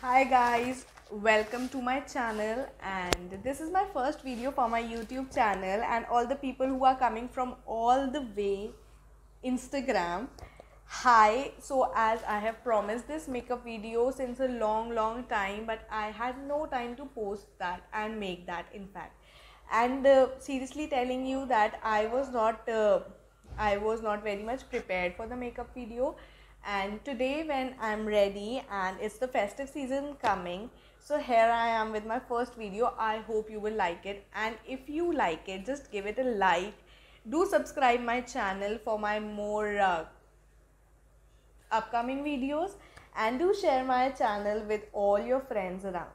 Hi guys, welcome to my channel, and this is my first video for my YouTube channel and all the people who are coming from all the way Instagram. Hi, so as I have promised this makeup video since a long time, but I had no time to post that and make that in fact. And seriously telling you that I was not very much prepared for the makeup video, and today when I'm ready and it's the festive season coming, so here I am with my first video. I hope you will like it, and if you like it, just give it a like. Do subscribe my channel for my more upcoming videos, and do share my channel with all your friends around.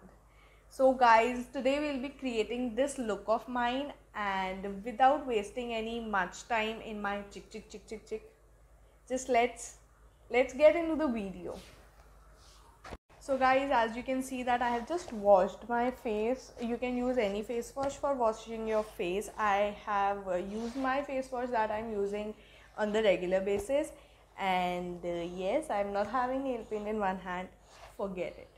So guys, today we'll be creating this look of mine, and without wasting any much time in my chick, just let's get into the video. So guys, as you can see that I have just washed my face. You can use any face wash for washing your face. I have used my face wash that I'm using on the regular basis, and yes, I'm not having nail paint in one hand, forget it.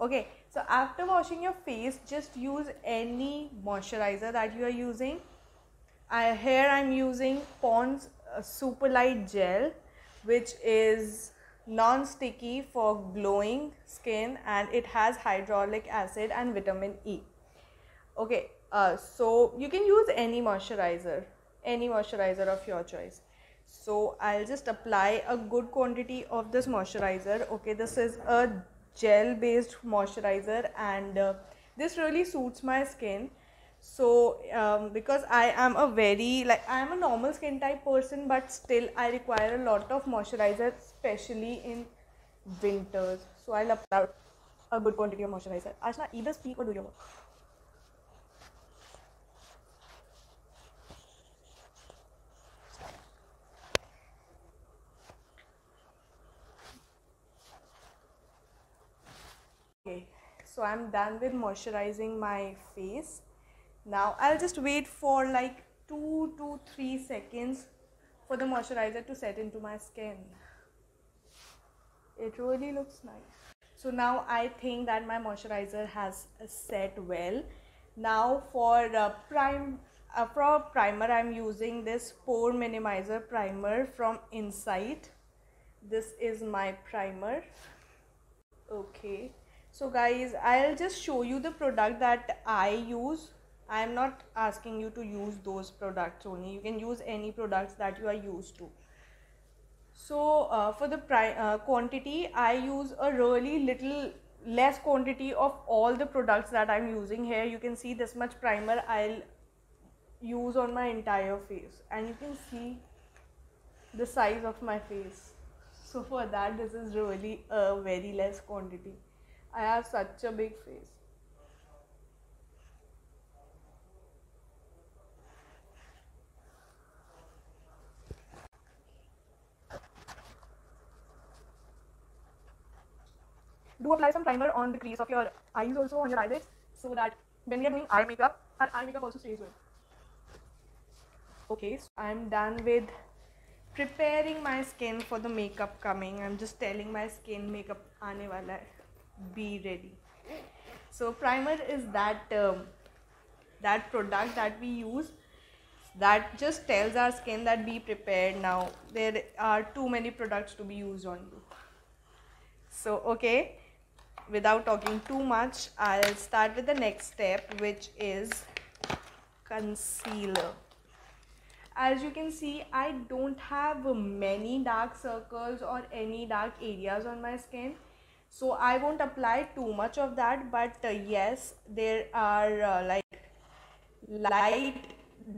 Okay, so after washing your face, just use any moisturizer that you are using. Here I'm using Pond's Super Light Gel, which is non-sticky for glowing skin, and it has hyaluronic acid and vitamin E. Okay, so you can use any moisturizer of your choice. So I'll just apply a good quantity of this moisturizer. Okay, this is a gel based moisturizer, and this really suits my skin. So because I am a normal skin type person, but still I require a lot of moisturizer, especially in winters. So I'll apply a good quantity of moisturizer. Ashna, either speak or do your work. Okay, so I'm done with moisturizing my face. Now I'll just wait for like 2 to 3 seconds for the moisturizer to set into my skin. It really looks nice. So now I think that my moisturizer has set well. Now for primer, I'm using this Pore Minimizer primer from Insight. This is my primer. Okay, so guys, I'll just show you the product that I use. I am not asking you to use those products only. You can use any products that you are used to. So for the quantity, I use a really little less quantity of all the products that I'm using here. You can see this much primer I'll use on my entire face, and you can see the size of my face. So for that, this is really a very less quantity. I have such a big face. Do apply some primer on the crease of your eyes, also on your eyelids, so that when we are doing eye makeup, our eye makeup also stays well. Okay, so I'm done with preparing my skin for the makeup coming. I'm just telling my skin makeup aane wala hai. Be ready. So primer is that product that we use that just tells our skin that be prepared now. There are too many products to be used on you. So okay, without talking too much, I'll start with the next step, which is concealer. As you can see, I don't have many dark circles or any dark areas on my skin, so I won't apply too much of that, but yes, there are like light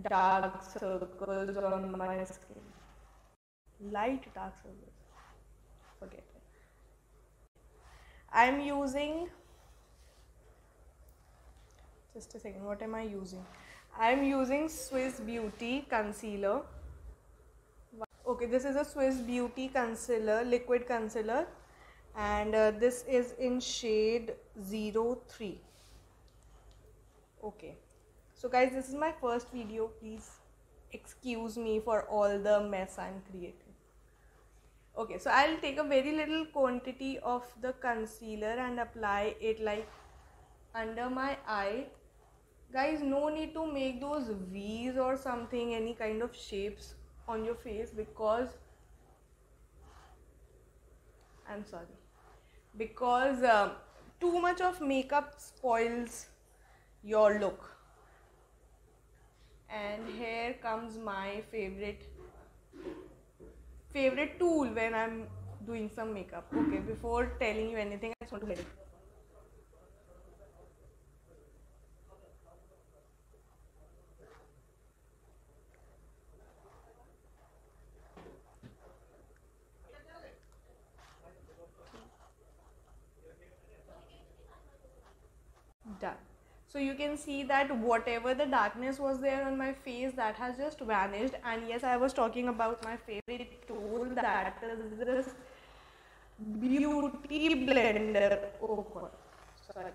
dark circles on my skin. Light dark circles, forget it. I'm using, just a second, what am I using? I'm using Swiss Beauty concealer. Okay, this is a Swiss Beauty concealer, liquid concealer, and this is in shade 03. Okay, so guys, this is my first video. Please excuse me for all the mess I'm creating. Okay, so I'll take a very little quantity of the concealer and apply it like under my eye. Guys, no need to make those V's or something, any kind of shapes on your face, because I'm sorry, because too much of makeup spoils your look. And here comes my favorite tool when I'm doing some makeup. Okay, before telling you anything, I just want to let it. Done. So you can see that whatever the darkness was there on my face, that has just vanished. And yes, I was talking about my favorite tool, that is this beauty blender. Oh god, sorry.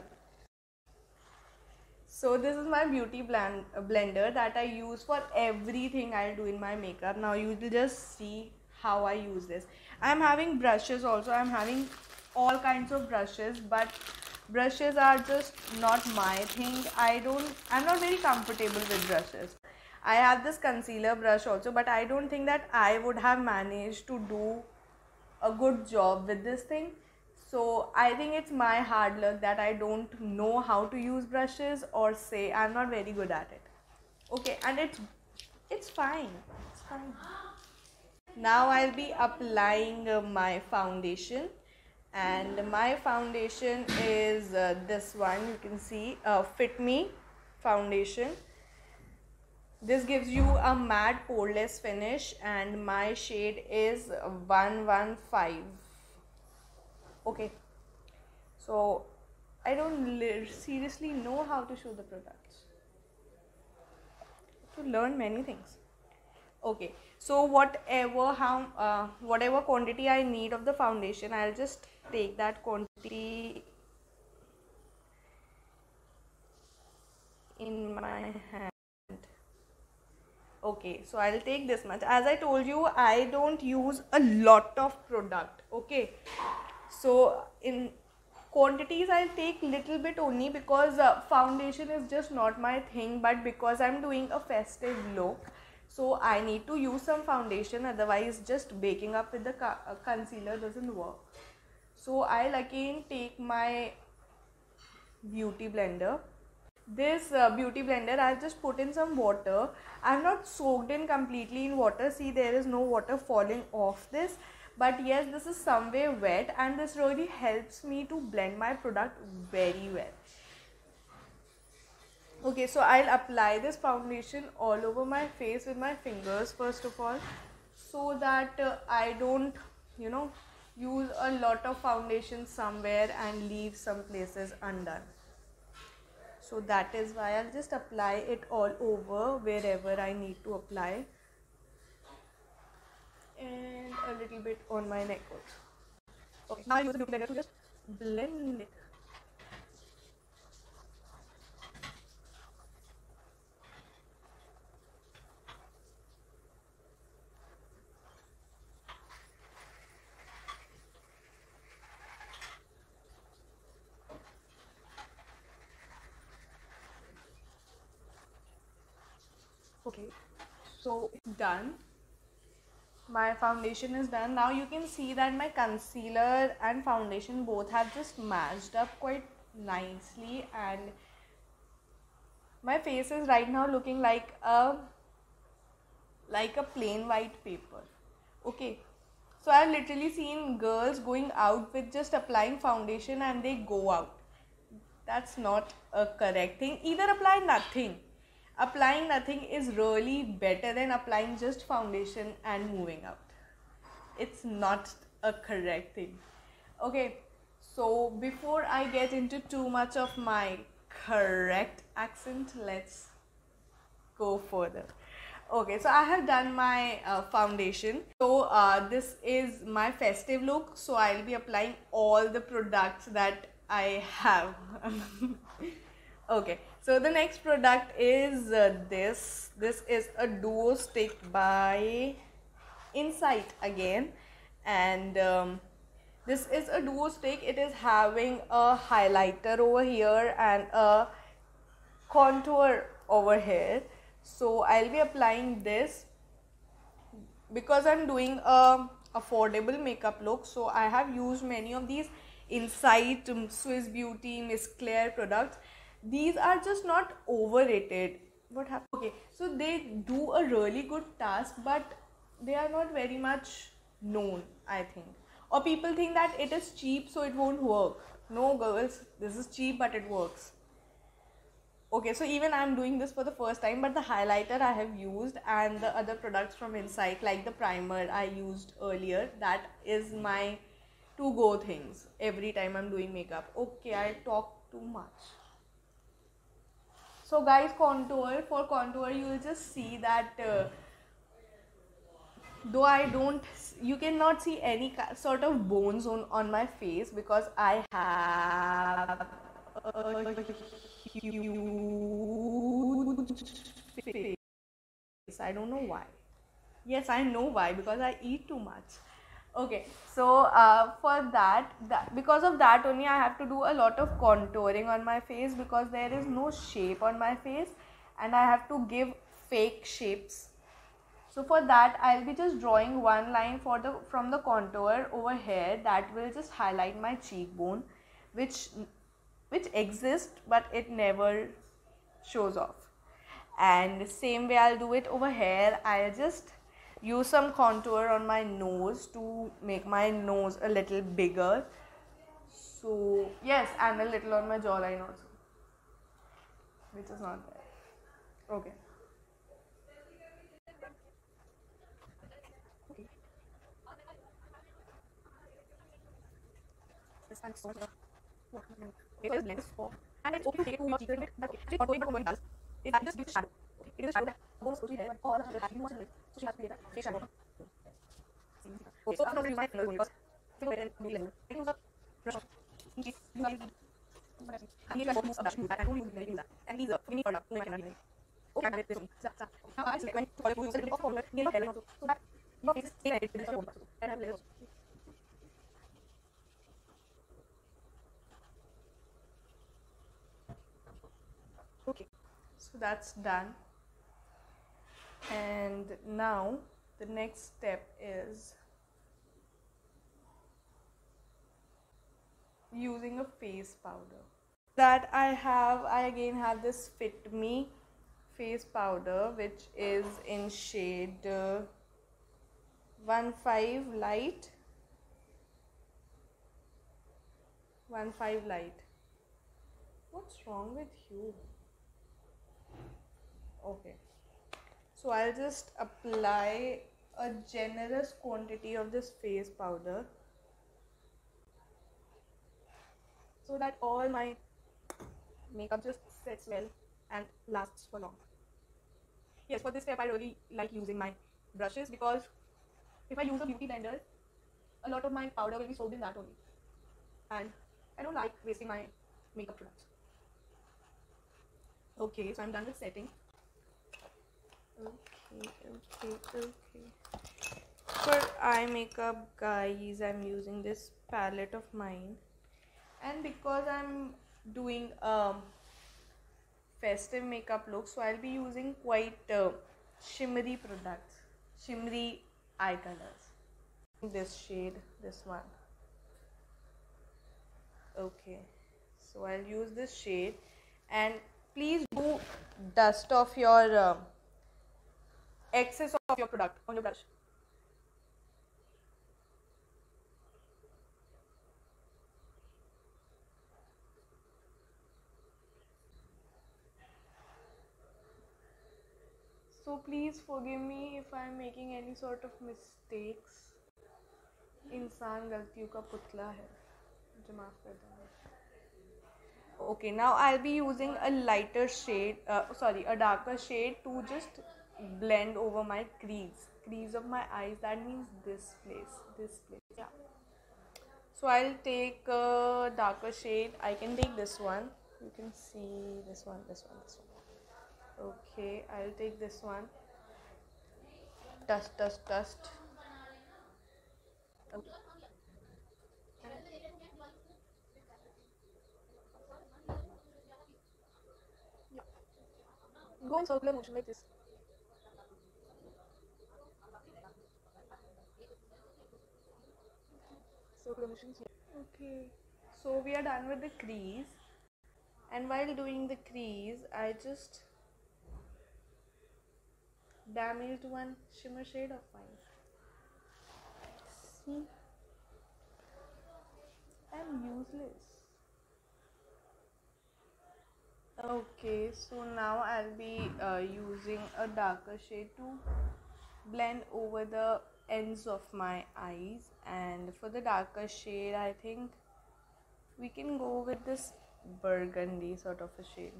So this is my beauty blender that I use for everything I do in my makeup. Now you will just see how I use this. I'm having brushes also. I'm having all kinds of brushes, but brushes are just not my thing. I'm not very comfortable with brushes. I have this concealer brush also, but I don't think that I would have managed to do a good job with this thing. So I think it's my hard luck that I don't know how to use brushes, or say I'm not very good at it. Okay, and it's fine. It's fine. Now I'll be applying my foundation, and my foundation is this one. You can see Fit Me foundation. This gives you a matte poreless finish, and my shade is 115. Okay, so I don't seriously know how to show the products. To learn many things. Okay, so whatever quantity I need of the foundation, I'll just take that quantity in my hand. Okay, so I'll take this much. As I told you, I don't use a lot of product. Okay, so in quantities I'll take little bit only, because foundation is just not my thing. But because I'm doing a festive look, so I need to use some foundation, otherwise just baking up with the concealer doesn't work. So I'll again take my beauty blender. This beauty blender, I've just put in some water. I've not soaked in completely in water. See, there is no water falling off this, but yes, this is somewhere wet, and this really helps me to blend my product very well. Okay, so I'll apply this foundation all over my face with my fingers first of all, so that I don't use a lot of foundation somewhere and leave some places undone. So that is why I'll just apply it all over wherever I need to apply, and a little bit on my neck also. Okay, now I use the beauty blender to just blend it. Okay, so it's done. My foundation is done. Now you can see that my concealer and foundation both have just matched up quite nicely, and my face is right now looking like a plain white paper. Okay, so I've literally seen girls going out with just applying foundation and they go out. That's not a correct thing. Either apply nothing. Applying nothing is really better than applying just foundation and moving out. It's not a correct thing. Okay, so before I get into too much of my correct accent, let's go further. Okay, so I have done my foundation. So this is my festive look, so I'll be applying all the products that I have. Okay, so the next product is this is a duo stick by Insight again, and this is a duo stick. It is having a highlighter over here and a contour over here. So I'll be applying this because I'm doing a affordable makeup look. So I have used many of these Insight, Swiss Beauty, Miss Claire products. These are just not overrated. What happened? Okay, so they do a really good task, but they are not very much known, I think. Or people think that it is cheap, so it won't work. No, girls, this is cheap, but it works. Okay, so even I'm doing this for the first time, but the highlighter I have used and the other products from Insight, like the primer I used earlier, that is my to go things every time I'm doing makeup. Okay, I talk too much. So guys, for contour you will just see that though I don't, you cannot see any sort of bones on my face because I have a huge face. I don't know why. Yes, I know why, because I eat too much. Okay, so for that, because of that only I have to do a lot of contouring on my face because there is no shape on my face and I have to give fake shapes. So for that I'll be just drawing one line from the contour over here that will just highlight my cheekbone, which exists but it never shows off. And same way I'll do it over here. I'll just use some contour on my nose to make my nose a little bigger. So yes, and a little on my jawline also, which is not there. Okay. Okay. This one is so much. Okay, so this blend is for, and it's okay to take it to your cheek a little bit. But okay, actually, what does is that it just gives shadow. Okay, it is a shadow that goes close to the hair, but all of her actually wants to live. So she has to create that fake shadow. Okay, so I'm not using my fingers only because if you go ahead and do it, I can use a brush in case you are I need to use a brush to do that. I don't use very use that. And these we need for that. No, I cannot use it. Okay, I did this one. So now I just when to use a little bit of contour near your hairline also, so that your face is stay connected with the bone. And I have a little also. Okay, so that's done. And now the next step is using a face powder. That I again have this Fit Me face powder, which is in shade 15 light. 15 light. What's wrong with you? Okay, so I'll just apply a generous quantity of this face powder so that all my makeup just sets well and lasts for long. Yes, for this step I really like using my brushes because if I use a beauty blender, a lot of my powder will be soaked in that only, and I don't like wasting my makeup products. Okay, so I'm done with setting. Okay. For eye makeup, guys, I'm using this palette of mine, and because I'm doing festive makeup look, so I'll be using quite shimmery products, shimmery eye colors. This shade, this one. Okay, so I'll use this shade, and please do dust off your excess of your product on your brush. So please forgive me if I'm making any sort of mistakes. इंसान गलतियों का पुतला है, मुझे माफ कर देना. Okay, now I'll be using a lighter shade, a darker shade to just blend over my crease of my eyes. That means this place, yeah. So I'll take a darker shade. I can take this one. You can see this one. Okay, I'll take this one. Dust. Okay. Go in circular motion like this. Circular motion here. Okay. So we are done with the crease. And while doing the crease, I just damaged one shimmer shade of mine. See? I'm useless. Okay, so now I'll be using a darker shade to blend over the ends of my eyes, and for the darker shade I think we can go with this burgundy sort of a shade.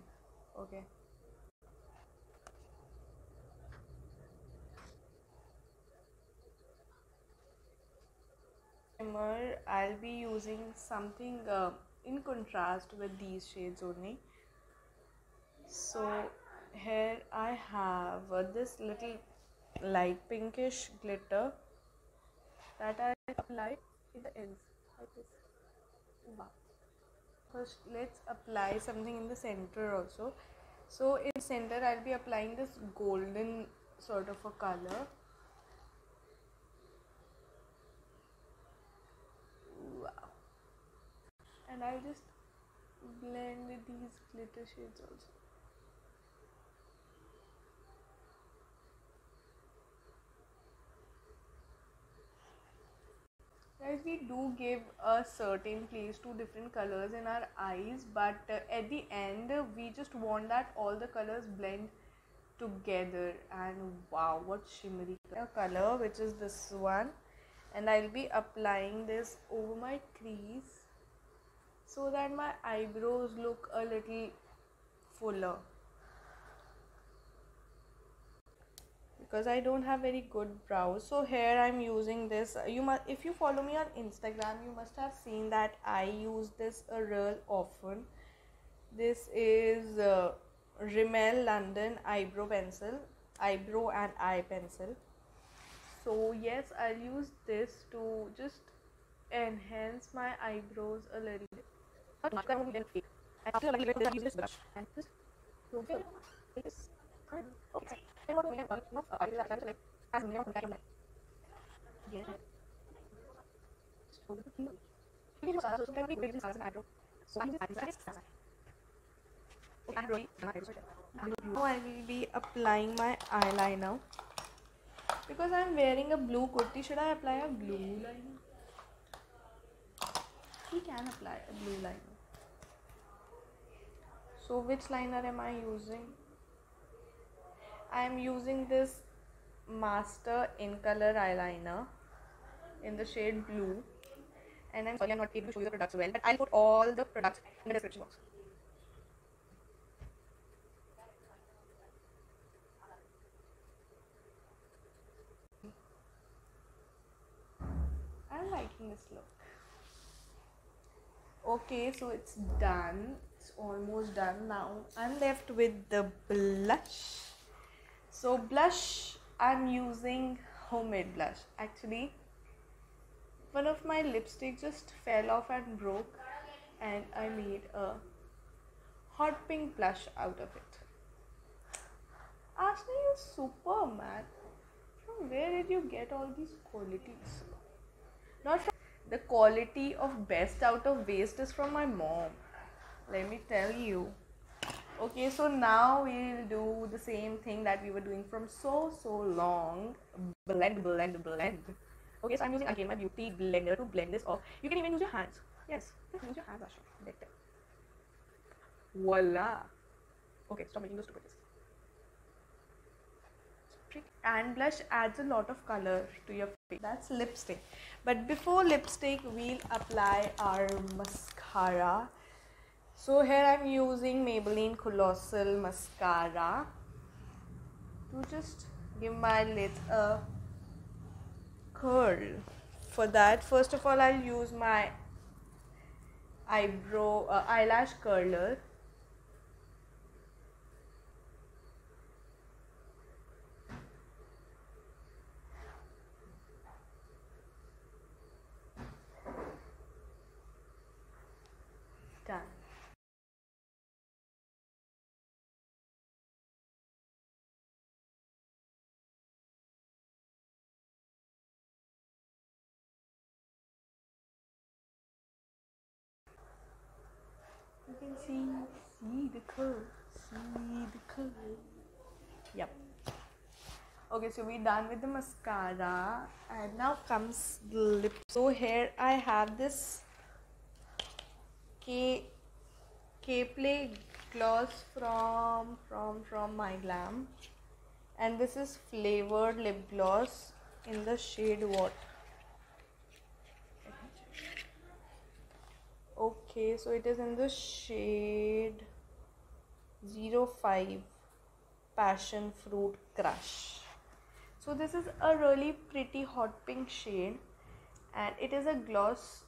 Okay. Primer, I'll be using something in contrast with these shades only. So here I have this little light pinkish glitter that I apply in the ends like this. Wow. First, let's apply something in the center also. So in center, I'll be applying this golden sort of a color. Wow. And I'll just blend with these glitter shades also. Guys, we do give a certain place to different colors in our eyes, but at the end, we just want that all the colors blend together. And wow, what shimmery color, which is this one. And I'll be applying this over my crease so that my eyebrows look a little fuller, because I don't have very good brows. So here I'm using this. You must, if you follow me on Instagram, you must have seen that I use this real often. This is Rimmel London eyebrow and eye pencil. So yes, I'll use this to just enhance my eyebrows a little bit. Not much, I won't even fake. And after a little bit, I'll use this brush and just don't feel it is fine. Okay. And what we have not I will like as near from like yeah. So you can use so sometimes we use this as an eyebrow. So I use this as and really now I will be applying my eyeliner. Because I'm wearing a blue kurti, should I apply a blue liner? We can apply a blue liner. So which liner am I using? I am using this Master in Color eyeliner in the shade blue. And I'm sorry I'm not able to show you the products well, but I'll put all the products in the description box. I'm liking this look. Okay, so it's done. It's almost done now. I'm left with the blush. So blush, I'm using homemade blush. Actually, one of my lipstick just fell off and broke, and I made a hot pink blush out of it. Ashley is super, man. From where did you get all these qualities? Not from the quality of best out of waste is from my mom. Let me tell you. Okay, so now we'll do the same thing that we were doing from so long. Blend. Okay, so I'm using again my beauty blender to blend this off. You can even use your hands. Yes, use your hands, Asha. Voila. Okay, stop making those stupid faces. And blush adds a lot of color to your face. That's lipstick. But before lipstick, we'll apply our mascara. So here I'm using Maybelline Colossal Mascara to just give my lids a curl. For that, first of all, I'll use my eyelash curler. Done. See the curve. See the curve. Yep. Okay, so we're done with the mascara, and now comes the lip. So here I have this K Play gloss from My Glam, and this is flavored lip gloss in the shade what? Okay, so it is in the shade 05 Passion Fruit Crush. So this is a really pretty hot pink shade, and it is a gloss.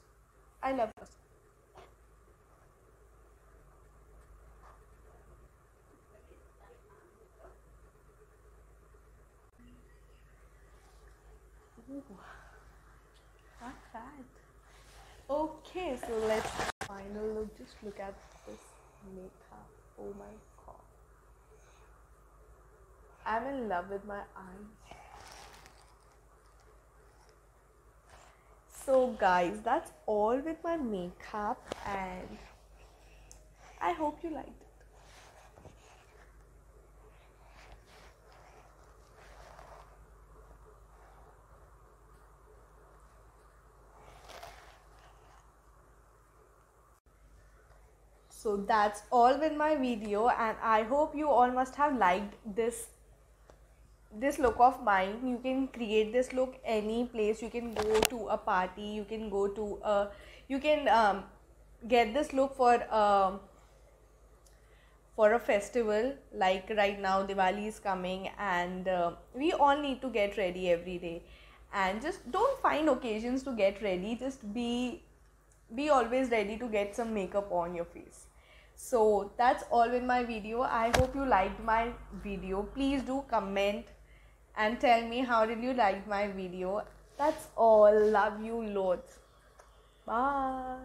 I love this. Ooh, not bad. Okay, so let's final look. Just look at this makeup. Oh my god, I'm in love with my eyes. So guys, that's all with my makeup, and I hope you liked it. So that's all with my video, and I hope you all must have liked this look of mine. You can create this look any place. You can go to a party, you can go to you can get this look for a festival. Like right now Diwali is coming, and we all need to get ready every day, and just don't find occasions to get ready. Just be always ready to get some makeup on your face. So that's all with my video. I hope you liked my video. Please do comment and tell me how did you like my video. That's all. Love you loads. Bye.